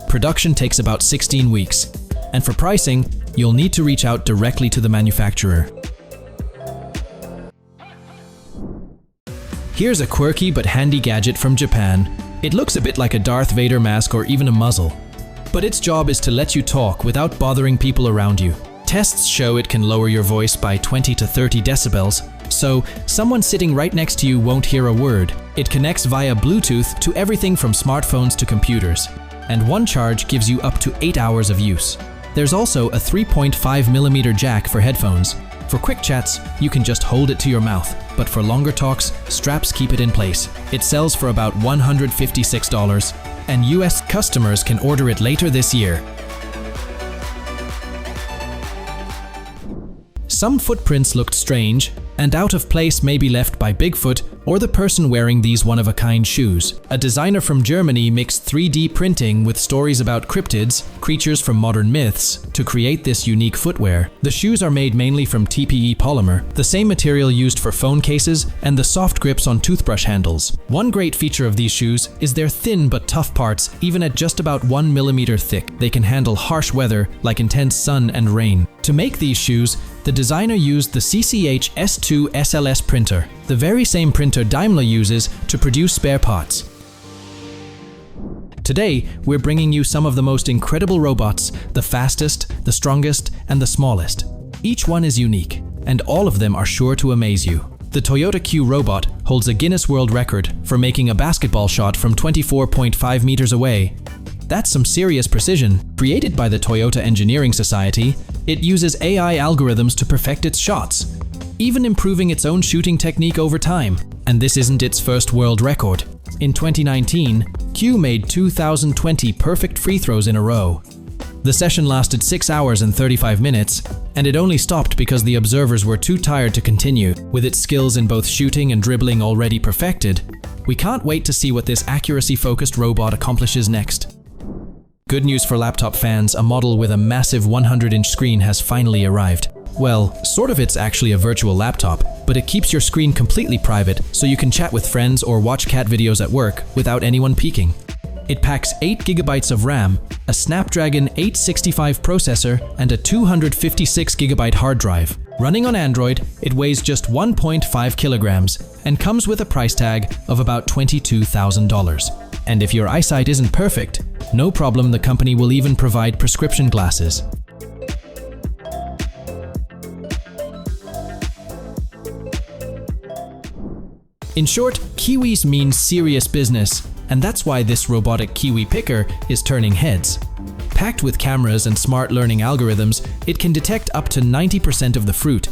[SPEAKER 1] Production takes about 16 weeks, and for pricing, you'll need to reach out directly to the manufacturer. Here's a quirky but handy gadget from Japan. It looks a bit like a Darth Vader mask or even a muzzle, but its job is to let you talk without bothering people around you. Tests show it can lower your voice by 20 to 30 decibels, so someone sitting right next to you won't hear a word. It connects via Bluetooth to everything from smartphones to computers, and one charge gives you up to 8 hours of use. There's also a 3.5mm jack for headphones. For quick chats, you can just hold it to your mouth, but for longer talks, straps keep it in place. It sells for about $156, and US customers can order it later this year. Some footprints looked strange and out of place, may be left by Bigfoot or the person wearing these one-of-a-kind shoes. A designer from Germany mixed 3D printing with stories about cryptids, creatures from modern myths, to create this unique footwear. The shoes are made mainly from TPE polymer, the same material used for phone cases and the soft grips on toothbrush handles. One great feature of these shoes is their thin but tough parts. Even at just about 1 millimeter thick, they can handle harsh weather like intense sun and rain. To make these shoes, the designer used the CCH S2 SLS printer, the very same printer Daimler uses to produce spare parts. Today, we're bringing you some of the most incredible robots, the fastest, the strongest, and the smallest. Each one is unique, and all of them are sure to amaze you. The Toyota Q robot holds a Guinness World Record for making a basketball shot from 24.5 meters away. That's some serious precision. Created by the Toyota Engineering Society, it uses AI algorithms to perfect its shots, even improving its own shooting technique over time. And this isn't its first world record. In 2019, Q made 2,020 perfect free throws in a row. The session lasted 6 hours and 35 minutes, and it only stopped because the observers were too tired to continue. With its skills in both shooting and dribbling already perfected, we can't wait to see what this accuracy-focused robot accomplishes next. Good news for laptop fans, a model with a massive 100-inch screen has finally arrived. Well, sort of. It's actually a virtual laptop, but it keeps your screen completely private so you can chat with friends or watch cat videos at work without anyone peeking. It packs 8 GB of RAM, a Snapdragon 865 processor, and a 256 GB hard drive. Running on Android, it weighs just 1.5 kilograms and comes with a price tag of about $22,000. And if your eyesight isn't perfect, no problem, the company will even provide prescription glasses. In short, Kiwis means serious business, and that's why this robotic Kiwi picker is turning heads. Packed with cameras and smart learning algorithms, it can detect up to 90% of the fruit.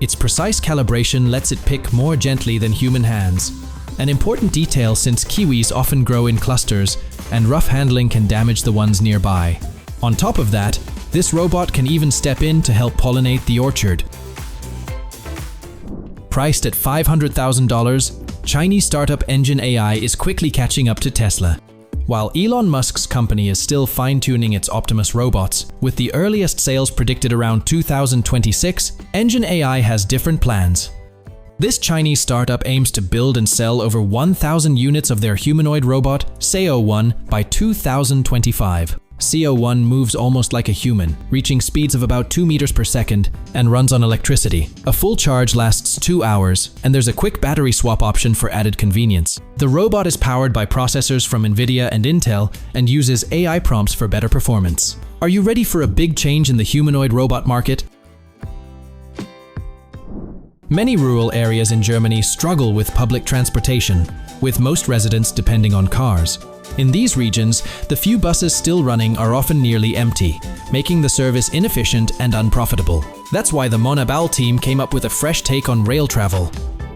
[SPEAKER 1] Its precise calibration lets it pick more gently than human hands. An important detail, since kiwis often grow in clusters, and rough handling can damage the ones nearby. On top of that, this robot can even step in to help pollinate the orchard. Priced at $500,000, Chinese startup Engine AI is quickly catching up to Tesla. While Elon Musk's company is still fine-tuning its Optimus robots, with the earliest sales predicted around 2026, Engine AI has different plans. This Chinese startup aims to build and sell over 1,000 units of their humanoid robot, CO1, by 2025. CO1 moves almost like a human, reaching speeds of about 2 meters per second, and runs on electricity. A full charge lasts 2 hours, and there's a quick battery swap option for added convenience. The robot is powered by processors from NVIDIA and Intel and uses AI prompts for better performance. Are you ready for a big change in the humanoid robot market? Many rural areas in Germany struggle with public transportation, with most residents depending on cars. In these regions, the few buses still running are often nearly empty, making the service inefficient and unprofitable. That's why the Monabal team came up with a fresh take on rail travel.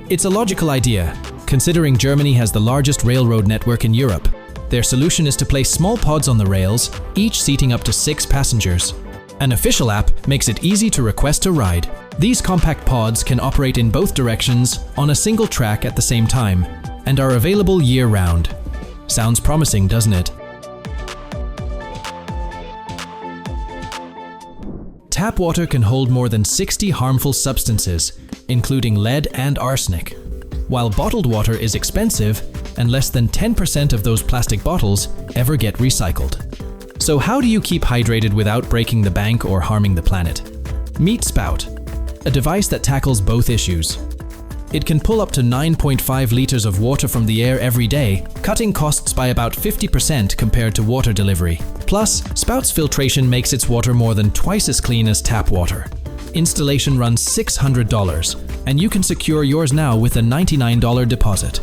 [SPEAKER 1] It's a logical idea, considering Germany has the largest railroad network in Europe. Their solution is to place small pods on the rails, each seating up to 6 passengers. An official app makes it easy to request a ride. These compact pods can operate in both directions on a single track at the same time, and are available year-round. Sounds promising, doesn't it? Tap water can hold more than 60 harmful substances, including lead and arsenic. While bottled water is expensive, and less than 10% of those plastic bottles ever get recycled. So how do you keep hydrated without breaking the bank or harming the planet? Meet Spout, a device that tackles both issues. It can pull up to 9.5 liters of water from the air every day, cutting costs by about 50% compared to water delivery. Plus, Spout's filtration makes its water more than twice as clean as tap water. Installation runs $600, and you can secure yours now with a $99 deposit.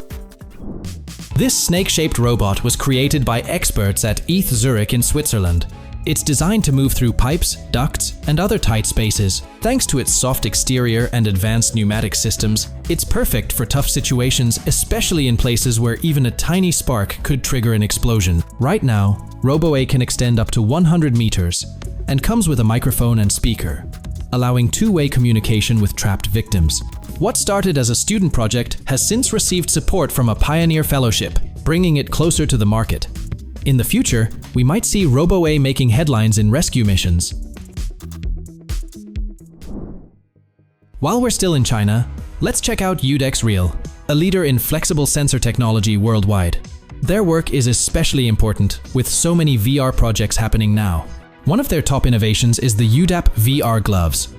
[SPEAKER 1] This snake-shaped robot was created by experts at ETH Zurich in Switzerland. It's designed to move through pipes, ducts, and other tight spaces. Thanks to its soft exterior and advanced pneumatic systems, it's perfect for tough situations, especially in places where even a tiny spark could trigger an explosion. Right now, RoboA can extend up to 100 meters and comes with a microphone and speaker, allowing two-way communication with trapped victims. What started as a student project has since received support from a Pioneer Fellowship, bringing it closer to the market. In the future, we might see RoboA making headlines in rescue missions. While we're still in China, let's check out Udex Real, a leader in flexible sensor technology worldwide. Their work is especially important with so many VR projects happening now. One of their top innovations is the UDAP VR gloves.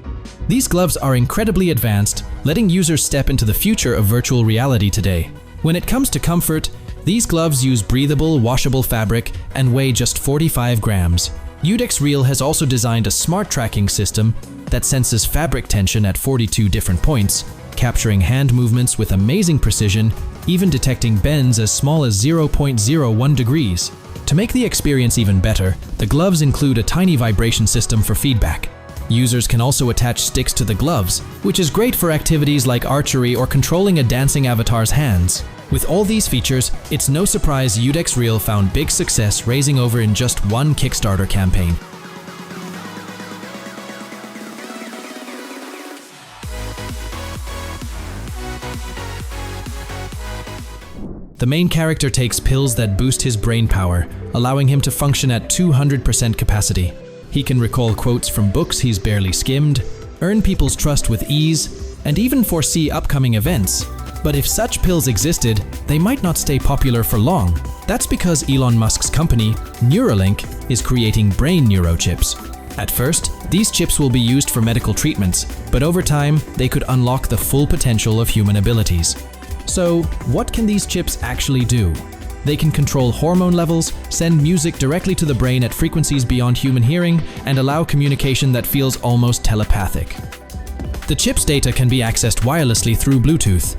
[SPEAKER 1] These gloves are incredibly advanced, letting users step into the future of virtual reality today. When it comes to comfort, these gloves use breathable, washable fabric and weigh just 45 grams. Udex Real has also designed a smart tracking system that senses fabric tension at 42 different points, capturing hand movements with amazing precision, even detecting bends as small as 0.01 degrees. To make the experience even better, the gloves include a tiny vibration system for feedback. Users can also attach sticks to the gloves, which is great for activities like archery or controlling a dancing avatar's hands. With all these features, it's no surprise Udex Real found big success, raising over in just one Kickstarter campaign. The main character takes pills that boost his brain power, allowing him to function at 200% capacity. He can recall quotes from books he's barely skimmed, earn people's trust with ease, and even foresee upcoming events. But if such pills existed, they might not stay popular for long. That's because Elon Musk's company, Neuralink, is creating brain neurochips. At first, these chips will be used for medical treatments, but over time, they could unlock the full potential of human abilities. So, what can these chips actually do? They can control hormone levels, send music directly to the brain at frequencies beyond human hearing, and allow communication that feels almost telepathic. The chip's data can be accessed wirelessly through Bluetooth.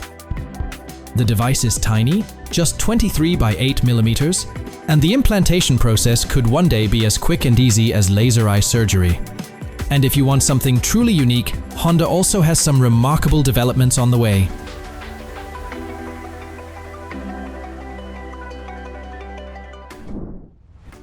[SPEAKER 1] The device is tiny, just 23 by 8 millimeters, and the implantation process could one day be as quick and easy as laser eye surgery. And if you want something truly unique, Honda also has some remarkable developments on the way.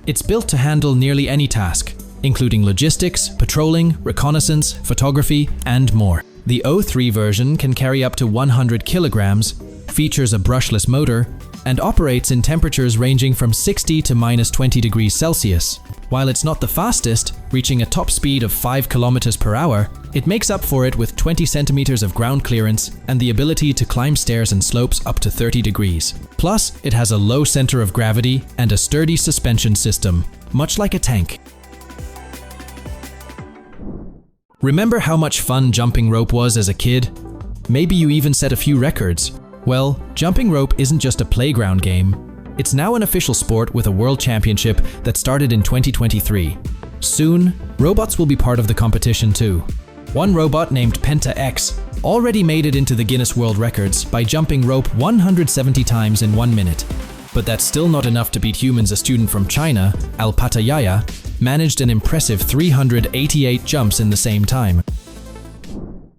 [SPEAKER 1] It's built to handle nearly any task, including logistics, patrolling, reconnaissance, photography, and more. The O3 version can carry up to 100 kilograms, features a brushless motor, and operates in temperatures ranging from 60 to -20 degrees Celsius. While it's not the fastest, reaching a top speed of 5 kilometers per hour, it makes up for it with 20 centimeters of ground clearance and the ability to climb stairs and slopes up to 30 degrees. Plus, it has a low center of gravity and a sturdy suspension system, much like a tank. Remember how much fun jumping rope was as a kid? Maybe you even set a few records. Well, jumping rope isn't just a playground game. It's now an official sport with a world championship that started in 2023. Soon, robots will be part of the competition too. One robot named Penta X already made it into the Guinness World Records by jumping rope 170 times in 1 minute. But that's still not enough to beat humans. A student from China, Alpatayaya, managed an impressive 388 jumps in the same time.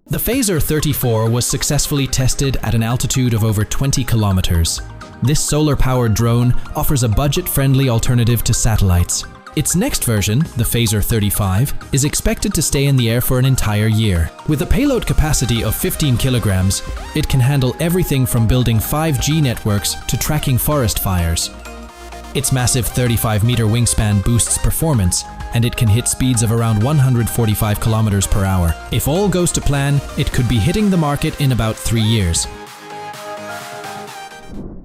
[SPEAKER 1] The Phaser 34 was successfully tested at an altitude of over 20 kilometers. This solar-powered drone offers a budget-friendly alternative to satellites. Its next version, the Phaser 35, is expected to stay in the air for an entire year. With a payload capacity of 15 kilograms, it can handle everything from building 5G networks to tracking forest fires. Its massive 35-meter wingspan boosts performance, and it can hit speeds of around 145 kilometers per hour. If all goes to plan, it could be hitting the market in about 3 years.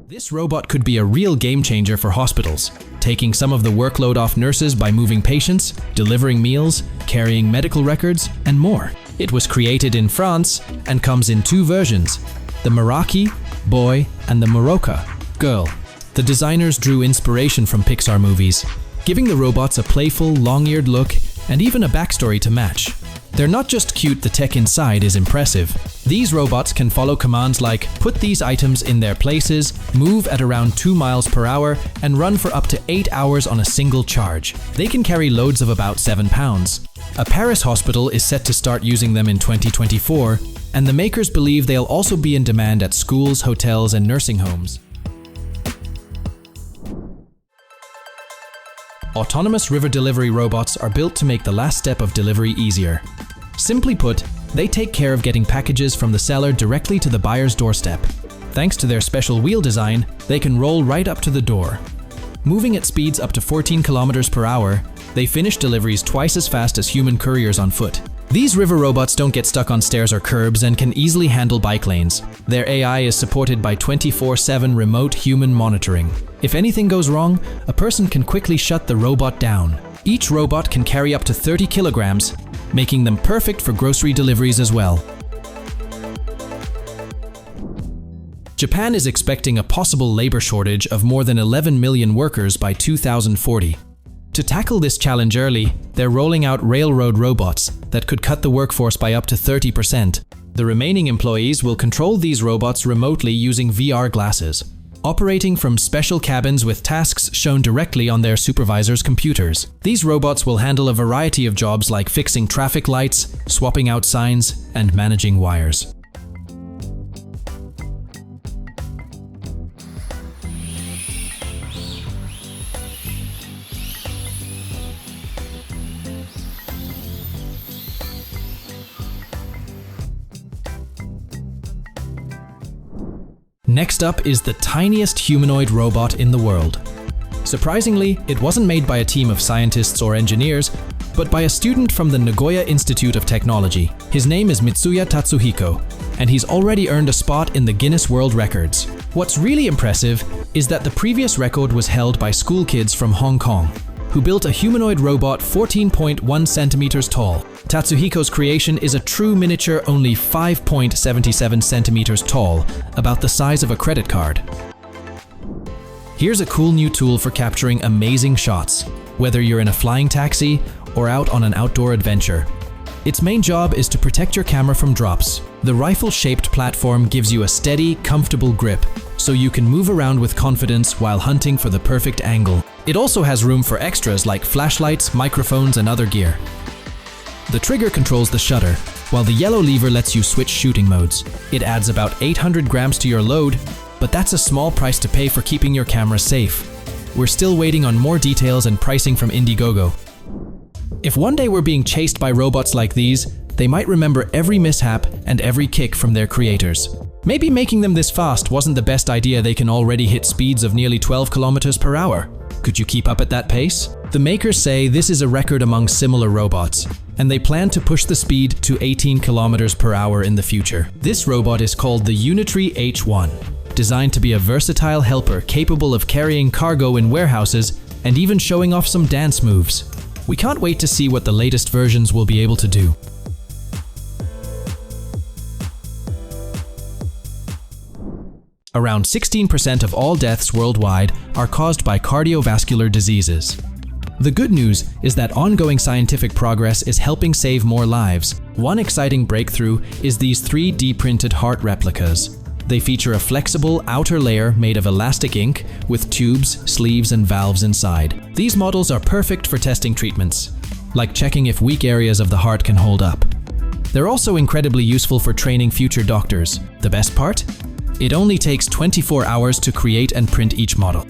[SPEAKER 1] This robot could be a real game changer for hospitals, taking some of the workload off nurses by moving patients, delivering meals, carrying medical records, and more. It was created in France and comes in 2 versions, the Meraki, boy, and the Meroka, girl. The designers drew inspiration from Pixar movies, giving the robots a playful, long-eared look and even a backstory to match. They're not just cute, the tech inside is impressive. These robots can follow commands like put these items in their places, move at around 2 miles per hour, and run for up to 8 hours on a single charge. They can carry loads of about 7 pounds. A Paris hospital is set to start using them in 2024, and the makers believe they'll also be in demand at schools, hotels, and nursing homes. Autonomous river delivery robots are built to make the last step of delivery easier. Simply put, they take care of getting packages from the seller directly to the buyer's doorstep. Thanks to their special wheel design, they can roll right up to the door. Moving at speeds up to 14 kilometers per hour, they finish deliveries twice as fast as human couriers on foot. These river robots don't get stuck on stairs or curbs and can easily handle bike lanes. Their AI is supported by 24/7 remote human monitoring. If anything goes wrong, a person can quickly shut the robot down. Each robot can carry up to 30 kilograms, making them perfect for grocery deliveries as well. Japan is expecting a possible labor shortage of more than 11 million workers by 2040. To tackle this challenge early, they're rolling out railroad robots that could cut the workforce by up to 30%. The remaining employees will control these robots remotely using VR glasses, operating from special cabins with tasks shown directly on their supervisors' computers. These robots will handle a variety of jobs like fixing traffic lights, swapping out signs, and managing wires. Next up is the tiniest humanoid robot in the world. Surprisingly, it wasn't made by a team of scientists or engineers, but by a student from the Nagoya Institute of Technology. His name is Mitsuya Tatsuhiko, and he's already earned a spot in the Guinness World Records. What's really impressive is that the previous record was held by school kids from Hong Kong, who built a humanoid robot 14.1 centimeters tall. Tatsuhiko's creation is a true miniature, only 5.77 centimeters tall, about the size of a credit card. Here's a cool new tool for capturing amazing shots, whether you're in a flying taxi or out on an outdoor adventure. Its main job is to protect your camera from drops. The rifle-shaped platform gives you a steady, comfortable grip, so you can move around with confidence while hunting for the perfect angle. It also has room for extras like flashlights, microphones, and other gear. The trigger controls the shutter, while the yellow lever lets you switch shooting modes. It adds about 800 grams to your load, but that's a small price to pay for keeping your camera safe. We're still waiting on more details and pricing from Indiegogo. If one day we're being chased by robots like these, they might remember every mishap and every kick from their creators. Maybe making them this fast wasn't the best idea. They can already hit speeds of nearly 12 kilometers per hour. Could you keep up at that pace? The makers say this is a record among similar robots, and they plan to push the speed to 18 kilometers per hour in the future. This robot is called the Unitary H1, designed to be a versatile helper capable of carrying cargo in warehouses and even showing off some dance moves. We can't wait to see what the latest versions will be able to do. Around 16% of all deaths worldwide are caused by cardiovascular diseases. The good news is that ongoing scientific progress is helping save more lives. One exciting breakthrough is these 3D printed heart replicas. They feature a flexible outer layer made of elastic ink with tubes, sleeves, and valves inside. These models are perfect for testing treatments, like checking if weak areas of the heart can hold up. They're also incredibly useful for training future doctors. The best part? It only takes 24 hours to create and print each model.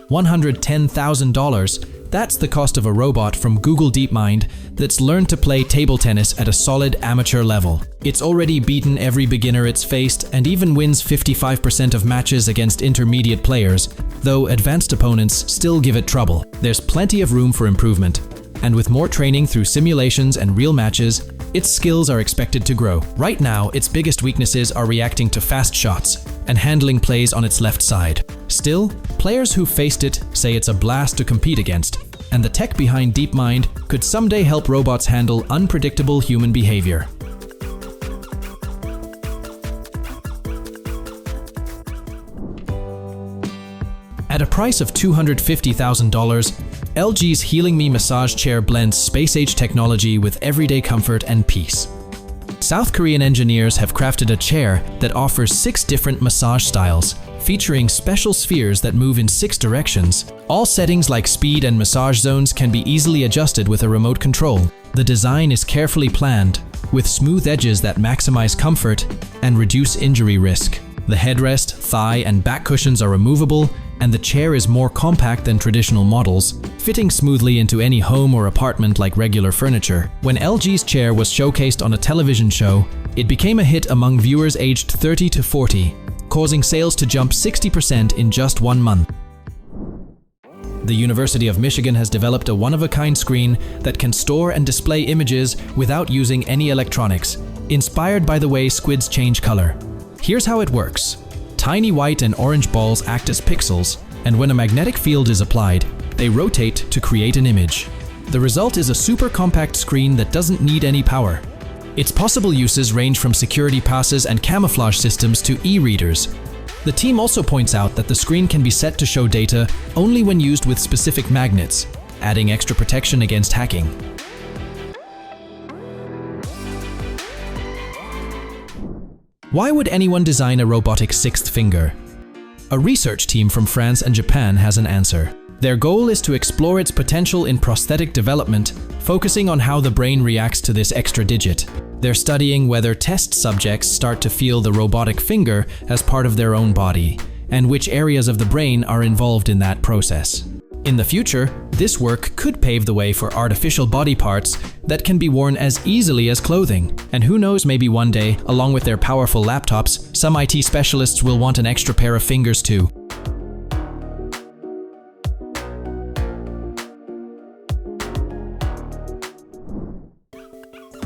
[SPEAKER 1] $110,000. That's the cost of a robot from Google DeepMind that's learned to play table tennis at a solid amateur level. It's already beaten every beginner it's faced and even wins 55% of matches against intermediate players, though advanced opponents still give it trouble. There's plenty of room for improvement, and with more training through simulations and real matches, its skills are expected to grow. Right now, its biggest weaknesses are reacting to fast shots and handling plays on its left side. Still, players who faced it say it's a blast to compete against, and the tech behind DeepMind could someday help robots handle unpredictable human behavior. At a price of $250,000, LG's Healing Me massage chair blends space-age technology with everyday comfort and peace. South Korean engineers have crafted a chair that offers 6 different massage styles, featuring special spheres that move in 6 directions. All settings like speed and massage zones can be easily adjusted with a remote control. The design is carefully planned, with smooth edges that maximize comfort and reduce injury risk. The headrest, thigh, and back cushions are removable, and the chair is more compact than traditional models, fitting smoothly into any home or apartment like regular furniture. When LG's chair was showcased on a television show, it became a hit among viewers aged 30 to 40, causing sales to jump 60% in just 1 month. The University of Michigan has developed a one-of-a-kind screen that can store and display images without using any electronics, inspired by the way squids change color. Here's how it works. Tiny white and orange balls act as pixels, and when a magnetic field is applied, they rotate to create an image. The result is a super compact screen that doesn't need any power. Its possible uses range from security passes and camouflage systems to e-readers. The team also points out that the screen can be set to show data only when used with specific magnets, adding extra protection against hacking. Why would anyone design a robotic 6th finger? A research team from France and Japan has an answer. Their goal is to explore its potential in prosthetic development, focusing on how the brain reacts to this extra digit. They're studying whether test subjects start to feel the robotic finger as part of their own body, and which areas of the brain are involved in that process. In the future, this work could pave the way for artificial body parts that can be worn as easily as clothing. And who knows, maybe one day, along with their powerful laptops, some IT specialists will want an extra pair of fingers too.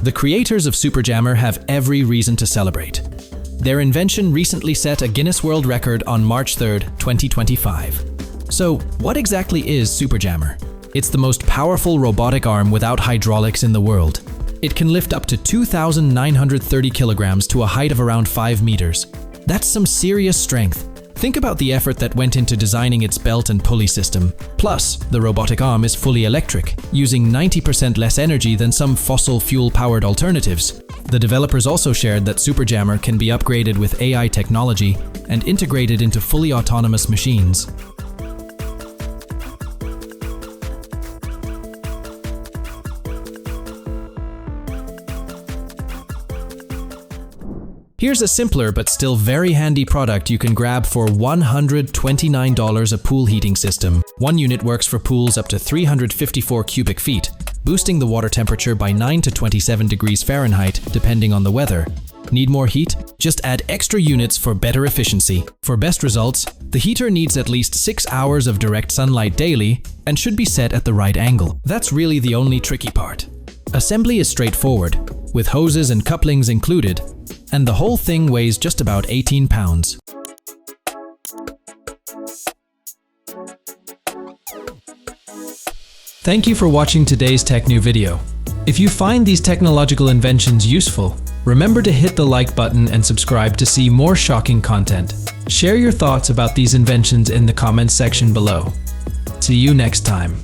[SPEAKER 1] The creators of SuperJammer have every reason to celebrate. Their invention recently set a Guinness World Record on March 3, 2025. So, what exactly is SuperJammer? It's the most powerful robotic arm without hydraulics in the world. It can lift up to 2,930 kilograms to a height of around 5 meters. That's some serious strength. Think about the effort that went into designing its belt and pulley system. Plus, the robotic arm is fully electric, using 90% less energy than some fossil fuel-powered alternatives. The developers also shared that SuperJammer can be upgraded with AI technology and integrated into fully autonomous machines. Here's a simpler but still very handy product you can grab for $129, a pool heating system. One unit works for pools up to 354 cubic feet, boosting the water temperature by 9 to 27 degrees Fahrenheit, depending on the weather. Need more heat? Just add extra units for better efficiency. For best results, the heater needs at least 6 hours of direct sunlight daily and should be set at the right angle. That's really the only tricky part. Assembly is straightforward, with hoses and couplings included, and the whole thing weighs just about 18 pounds. Thank you for watching today's TechNew video. If you find these technological inventions useful, remember to hit the like button and subscribe to see more shocking content. Share your thoughts about these inventions in the comments section below. See you next time.